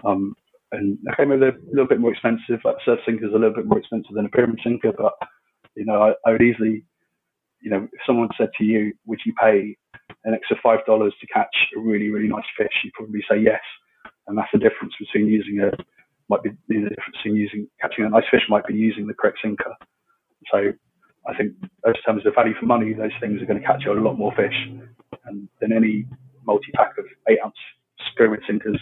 And okay, maybe they're a little bit more expensive. Like surf sinker is a little bit more expensive than a pyramid sinker, but I would easily, if someone said to you, would you pay an extra $5 to catch a really, really nice fish? You'd probably say yes. And that's the difference between catching a nice fish might be using the correct sinker. So I think as terms of value for money, those things are going to catch you a lot more fish than any multi-pack of 8-ounce pyramid sinkers.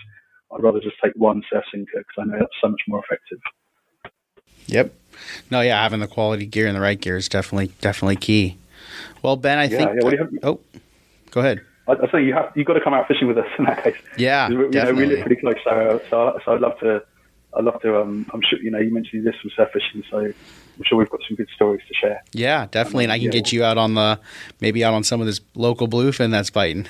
I'd rather just take one surf sinker because I know that's so much more effective. Yep. No, yeah, having the quality gear and the right gear is definitely key. Well, Ben, I think. Yeah, go ahead. I think you've got to come out fishing with us in that case. Yeah, definitely. We live pretty close, so I'd love to. I'm sure you mentioned this from surf fishing, so I'm sure we've got some good stories to share. Yeah, definitely, and I can get you out on some of this local bluefin that's biting.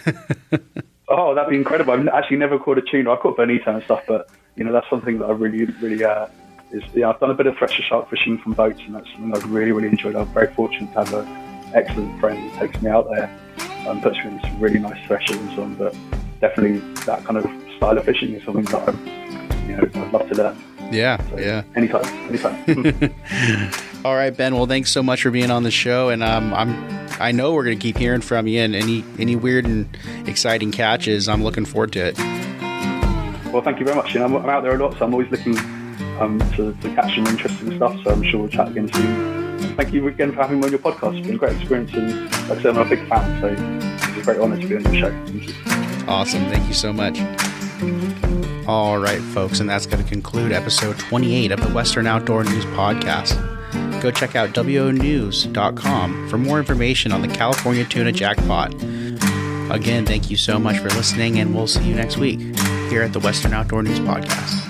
Oh, that'd be incredible. I've actually never caught a tuna. I've caught bonito and stuff, but that's something that I really, really I've done a bit of fresher shark fishing from boats, and that's something I've really, really enjoyed. I'm very fortunate to have an excellent friend who takes me out there and puts me in some really nice freshers and so on. But definitely that kind of style of fishing is something that I'd love to learn. Yeah, so, yeah. Anytime. All right, Ben. Well, thanks so much for being on the show, and I know we're going to keep hearing from you, and any weird and exciting catches, I'm looking forward to it. Well, thank you very much. I'm out there a lot, so I'm always looking to catch some interesting stuff. So I'm sure we'll chat again soon. And thank you again for having me on your podcast. It's been a great experience, and like I said, I'm a big fan, so it's a great honour to be on your show. Thank you. Awesome. Thank you so much. All right, folks, and that's going to conclude episode 28 of the Western Outdoor News Podcast. go check out wonews.com for more information on the California Tuna Jackpot. Again, thank you so much for listening, and we'll see you next week here at the Western Outdoor News Podcast.